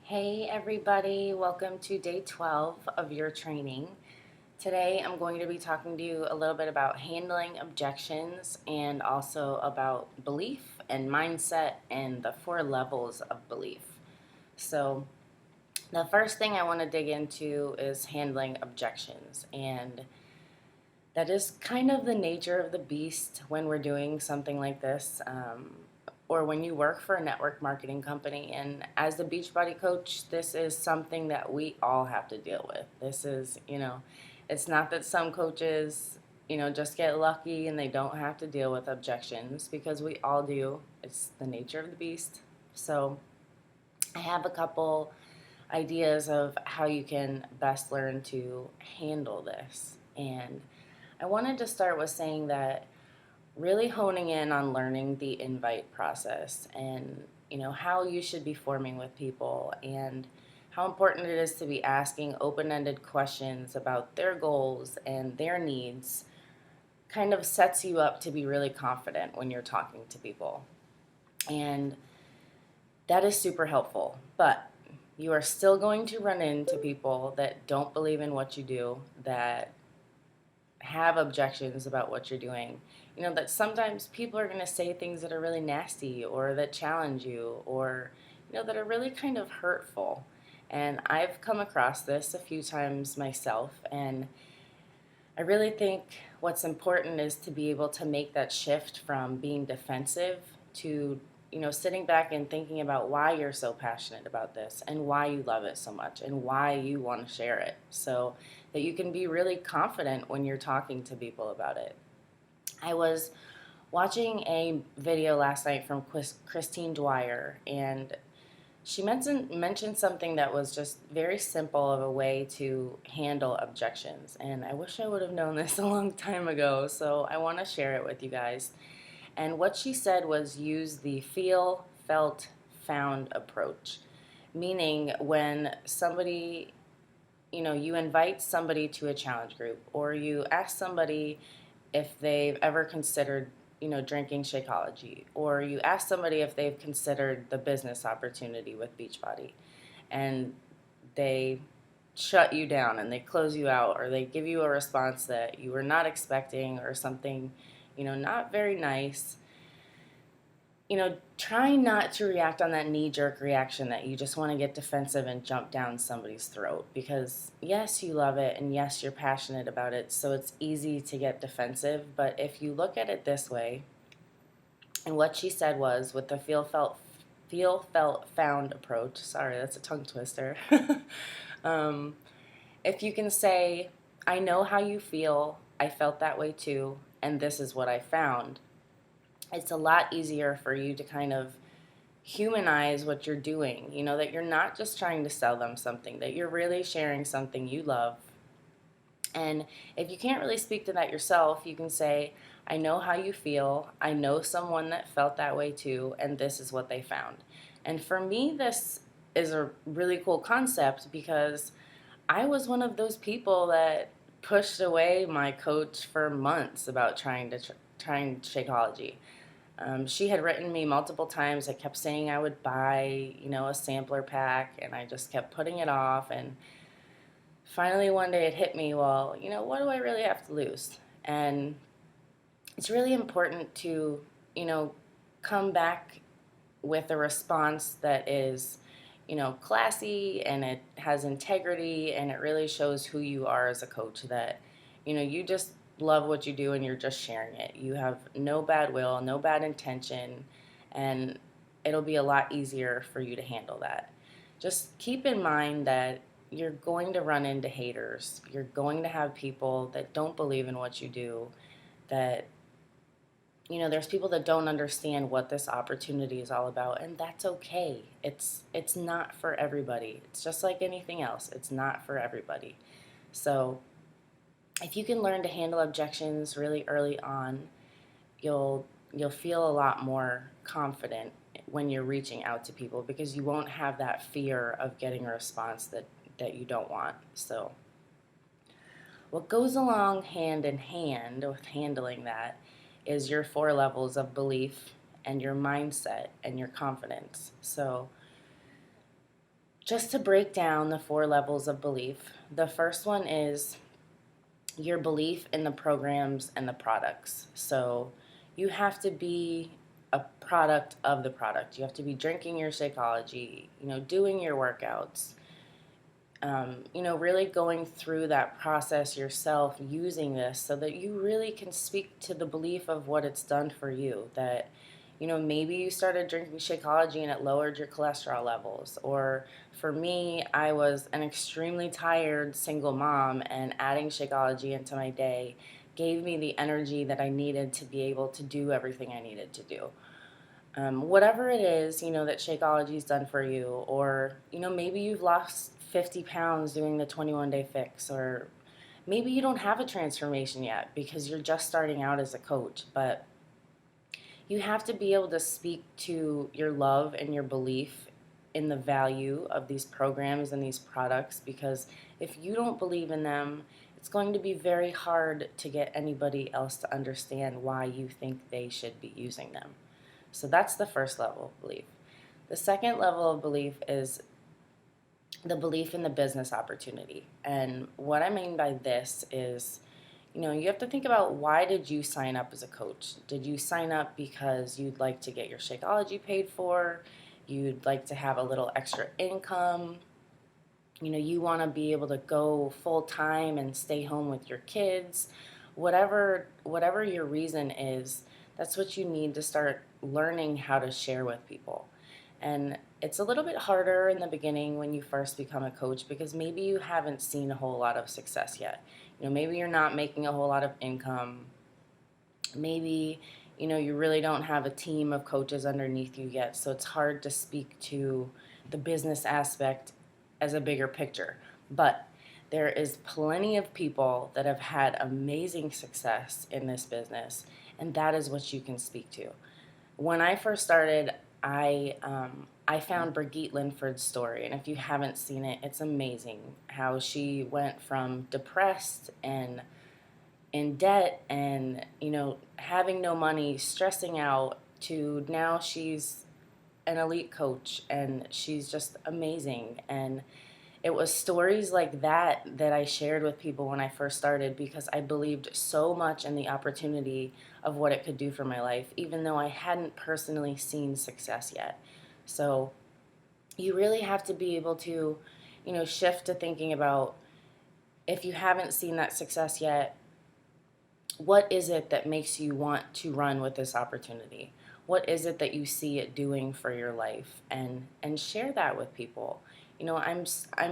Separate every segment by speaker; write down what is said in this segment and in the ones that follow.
Speaker 1: Hey everybody, welcome to day 12 of your training. Today I'm going to be talking to you a little bit about handling objections and also about belief and mindset and the 4 levels of belief. So, the first thing I want to dig into is handling objections, and that is kind of the nature of the beast when we're doing something like this. Or when you work for a network marketing company. And as the Beachbody coach, this is something that we all have to deal with. This is, it's not that some coaches, just get lucky and they don't have to deal with objections, because we all do. It's the nature of the beast. So I have a couple ideas of how you can best learn to handle this. And I wanted to start with saying that really honing in on learning the invite process and how you should be forming with people and how important it is to be asking open-ended questions about their goals and their needs kind of sets you up to be really confident when you're talking to people. And that is super helpful, but you are still going to run into people that don't believe in what you do, that have objections about what you're doing. That sometimes people are going to say things that are really nasty or that challenge you, or, that are really kind of hurtful. And I've come across this a few times myself, and I really think what's important is to be able to make that shift from being defensive to, sitting back and thinking about why you're so passionate about this and why you love it so much and why you want to share it, so that you can be really confident when you're talking to people about it. I was watching a video last night from Christine Dwyer, and she mentioned something that was just very simple of a way to handle objections. And I wish I would have known this a long time ago, so I want to share it with you guys. And what she said was use the feel, felt, found approach. Meaning when somebody, you invite somebody to a challenge group, or you ask somebody if they've ever considered, drinking Shakeology, or you ask somebody if they've considered the business opportunity with Beachbody, and they shut you down and they close you out, or they give you a response that you were not expecting, or something, not very nice. Try not to react on that knee-jerk reaction that you just want to get defensive and jump down somebody's throat, because yes, you love it, and yes, you're passionate about it, so it's easy to get defensive. But if you look at it this way, and what she said was, with the feel, felt, found approach, sorry, that's a tongue twister, um, if you can say, I know how you feel, I felt that way too, and this is what I found, it's a lot easier for you to kind of humanize what you're doing. That you're not just trying to sell them something, that you're really sharing something you love. And if you can't really speak to that yourself, you can say, I know how you feel, I know someone that felt that way too, and this is what they found. And for me, this is a really cool concept, because I was one of those people that pushed away my coach for months about trying Shakeology. She had written me multiple times. I kept saying I would buy, a sampler pack, and I just kept putting it off. And finally, one day it hit me, well, what do I really have to lose? And it's really important to, come back with a response that is, classy, and it has integrity, and it really shows who you are as a coach, that, you just love what you do and you're just sharing it. You have no bad will, no bad intention, and it'll be a lot easier for you to handle that. Just keep in mind that you're going to run into haters. You're going to have people that don't believe in what you do, that there's people that don't understand what this opportunity is all about, and that's okay. It's not for everybody. It's just like anything else. It's not for everybody. So if you can learn to handle objections really early on, you'll feel a lot more confident when you're reaching out to people, because you won't have that fear of getting a response that you don't want. So what goes along hand in hand with handling that is your 4 levels of belief and your mindset and your confidence. So just to break down the 4 levels of belief, the first one is your belief in the programs and the products. So you have to be a product of the product. You have to be drinking your Shakeology, doing your workouts, really going through that process yourself using this so that you really can speak to the belief of what it's done for you. That, maybe you started drinking Shakeology and it lowered your cholesterol levels. Or for me, I was an extremely tired single mom, and adding Shakeology into my day gave me the energy that I needed to be able to do everything I needed to do. Whatever it is, that Shakeology's done for you, or, maybe you've lost 50 pounds doing the 21-day fix, or maybe you don't have a transformation yet because you're just starting out as a coach, but you have to be able to speak to your love and your belief in the value of these programs and these products, because if you don't believe in them, it's going to be very hard to get anybody else to understand why you think they should be using them. So that's the first level of belief. The second level of belief is the belief in the business opportunity. And what I mean by this is, you have to think about, why did you sign up as a coach? Did you sign up because you'd like to get your Shakeology paid for? You'd like to have a little extra income? You want to be able to go full time and stay home with your kids? Whatever your reason is, that's what you need to start learning how to share with people. And it's a little bit harder in the beginning when you first become a coach, because maybe you haven't seen a whole lot of success yet. Maybe you're not making a whole lot of income. Maybe, you really don't have a team of coaches underneath you yet. So it's hard to speak to the business aspect as a bigger picture. But there is plenty of people that have had amazing success in this business, and that is what you can speak to. When I first started, I found Brigitte Linford's story, and if you haven't seen it, it's amazing how she went from depressed and in debt and, having no money, stressing out, to now she's an elite coach, and she's just amazing. And it was stories like that that I shared with people when I first started, because I believed so much in the opportunity of what it could do for my life, even though I hadn't personally seen success yet. So you really have to be able to, shift to thinking about, if you haven't seen that success yet, what is it that makes you want to run with this opportunity? What is it that you see it doing for your life? And share that with people. I'm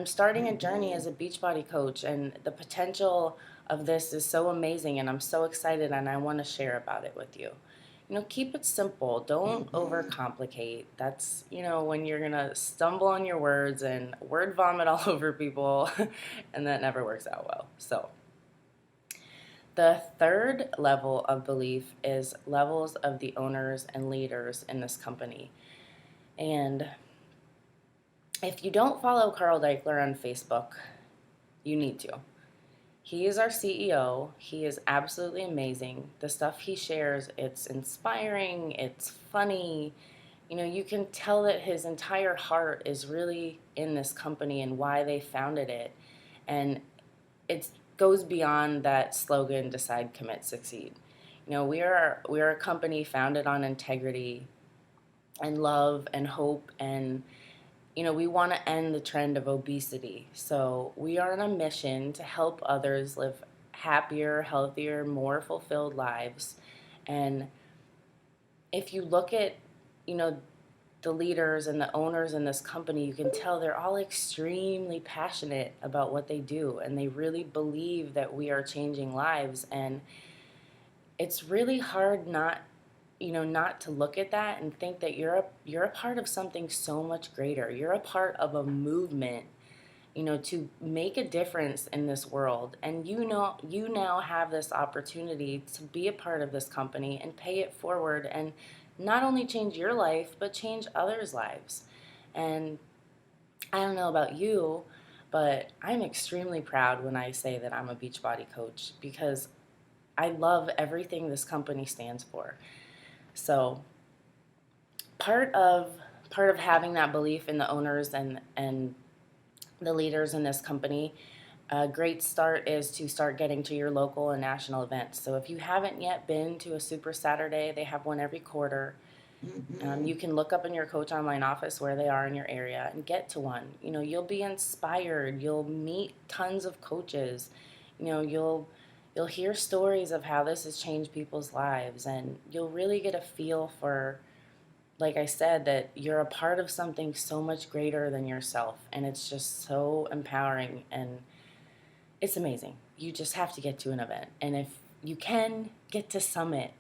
Speaker 1: starting a journey as a Beachbody coach, and the potential of this is so amazing, and I'm so excited, and I want to share about it with you. Keep it simple. Don't overcomplicate. That's, when you're going to stumble on your words and word vomit all over people, and that never works out well. So the third level of belief is levels of the owners and leaders in this company. And if you don't follow Carl Deichler on Facebook, you need to. He is our CEO. He is absolutely amazing. The stuff he shares, it's inspiring, it's funny. You can tell that his entire heart is really in this company and why they founded it. And it goes beyond that slogan, decide, commit, succeed. We are a company founded on integrity and love and hope, and we want to end the trend of obesity. So we are on a mission to help others live happier, healthier, more fulfilled lives. And if you look at, the leaders and the owners in this company, you can tell they're all extremely passionate about what they do, and they really believe that we are changing lives. And it's really hard not to look at that and think that you're a part of something so much greater. You're a part of a movement, to make a difference in this world. And you now have this opportunity to be a part of this company and pay it forward, and not only change your life, but change others' lives. And I don't know about you, but I'm extremely proud when I say that I'm a Beachbody coach, because I love everything this company stands for. So part of having that belief in the owners and the leaders in this company, a great start is to start getting to your local and national events. So if you haven't yet been to a Super Saturday, they have one every quarter. You can look up in your coach online office where they are in your area and get to one. You'll be inspired. You'll meet tons of coaches. You'll hear stories of how this has changed people's lives, and you'll really get a feel for, like I said, that you're a part of something so much greater than yourself, and it's just so empowering, and it's amazing. You just have to get to an event, and if you can get to Summit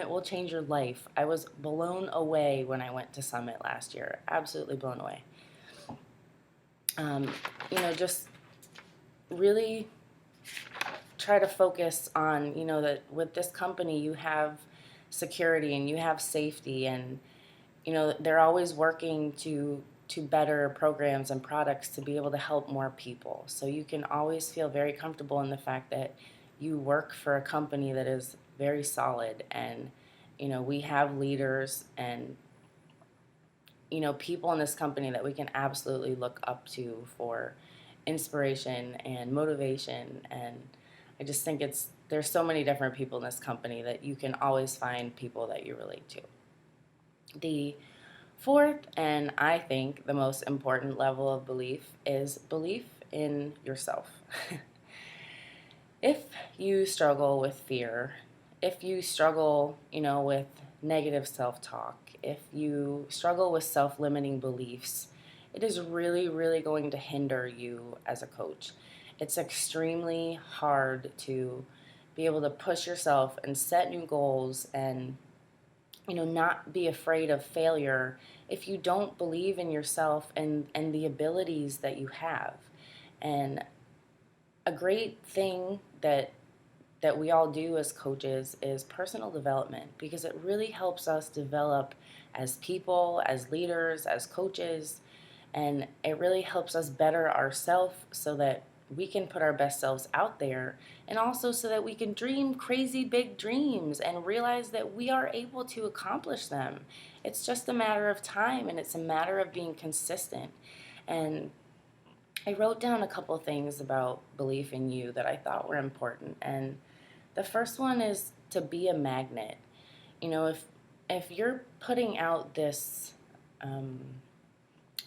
Speaker 1: will change your life. I was blown away when I went to Summit last year. Absolutely blown away. Just really try to focus on, that with this company you have security and you have safety, and, they're always working to better programs and products to be able to help more people. So you can always feel very comfortable in the fact that you work for a company that is very solid, and we have leaders and people in this company that we can absolutely look up to for inspiration and motivation. And I just think there's so many different people in this company that you can always find people that you relate to. The fourth, and I think the most important level of belief, is belief in yourself. If you struggle with fear, if you struggle, with negative self-talk, if you struggle with self-limiting beliefs, it is really, really going to hinder you as a coach. It's extremely hard to be able to push yourself and set new goals and, not be afraid of failure if you don't believe in yourself and the abilities that you have. And a great thing that we all do as coaches is personal development, because it really helps us develop as people, as leaders, as coaches, and it really helps us better ourselves so that we can put our best selves out there, and also so that we can dream crazy big dreams and realize that we are able to accomplish them. It's just a matter of time, and it's a matter of being consistent. And I wrote down a couple things about belief in you that I thought were important, and the first one is to be a magnet. If you're putting out this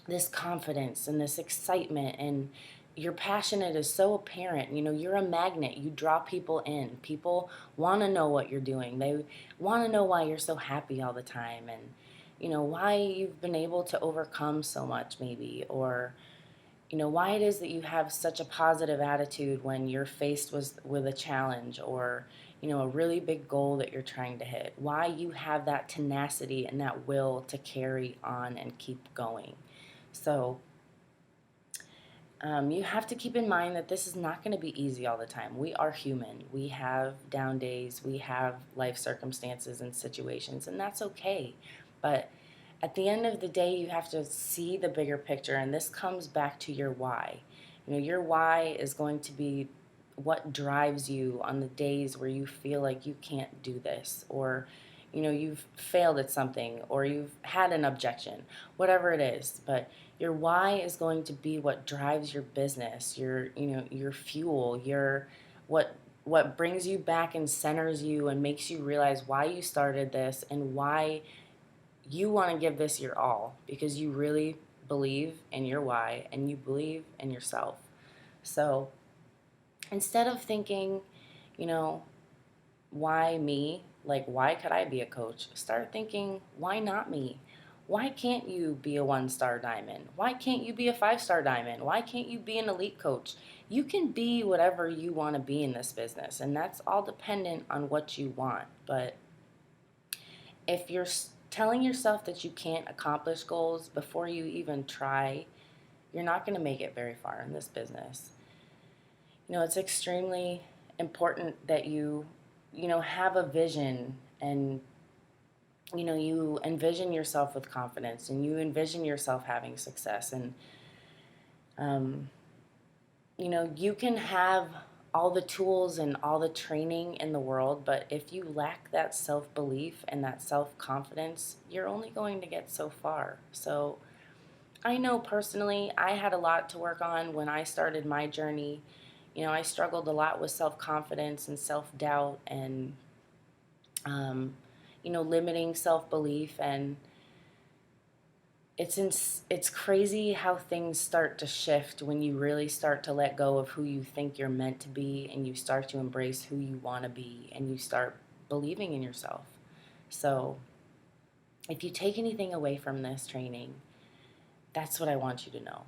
Speaker 1: this confidence and this excitement, and your passion is so apparent, you're a magnet. You draw people in. People want to know what you're doing. They want to know why you're so happy all the time, and why you've been able to overcome so much, maybe, or why it is that you have such a positive attitude when you're faced with a challenge, or a really big goal that you're trying to hit. Why you have that tenacity and that will to carry on and keep going. So you have to keep in mind that this is not going to be easy all the time. We are human. We have down days. We have life circumstances and situations, and that's okay. But at the end of the day, you have to see the bigger picture, and this comes back to your why. Your why is going to be what drives you on the days where you feel like you can't do this, or you've failed at something, or you've had an objection, whatever it is. But your why is going to be what drives your business, your fuel, what brings you back and centers you and makes you realize why you started this and why you want to give this your all, because you really believe in your why and you believe in yourself. So instead of thinking, why me? Like, why could I be a coach? Start thinking, why not me? Why can't you be a 1-star diamond? Why can't you be a 5-star diamond? Why can't you be an elite coach? You can be whatever you want to be in this business, and that's all dependent on what you want. But if you're telling yourself that you can't accomplish goals before you even try, you're not going to make it very far in this business. It's extremely important that you have a vision, and you envision yourself with confidence, and you envision yourself having success, and you can have all the tools and all the training in the world, but if you lack that self-belief and that self-confidence, you're only going to get so far. So I know personally I had a lot to work on when I started my journey. I struggled a lot with self confidence and self doubt and, um, limiting self belief. And it's crazy how things start to shift when you really start to let go of who you think you're meant to be and you start to embrace who you want to be and you start believing in yourself. So, if you take anything away from this training, that's what I want you to know.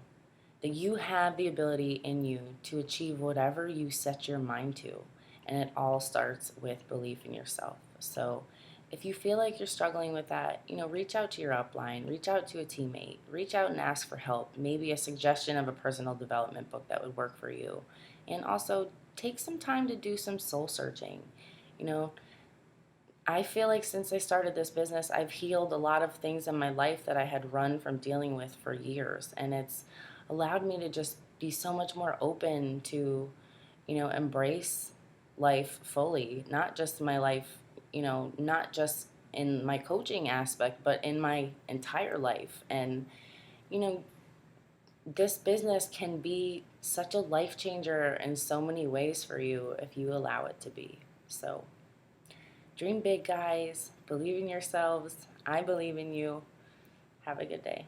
Speaker 1: That you have the ability in you to achieve whatever you set your mind to. And it all starts with belief in yourself. So if you feel like you're struggling with that, reach out to your upline, reach out to a teammate, reach out and ask for help. Maybe a suggestion of a personal development book that would work for you. And also take some time to do some soul searching. You know, I feel like since I started this business, I've healed a lot of things in my life that I had run from dealing with for years. And it's allowed me to just be so much more open to, embrace life fully, not just my life, not just in my coaching aspect, but in my entire life. And, you know, this business can be such a life changer in so many ways for you if you allow it to be. So, dream big, guys. Believe in yourselves. I believe in you. Have a good day.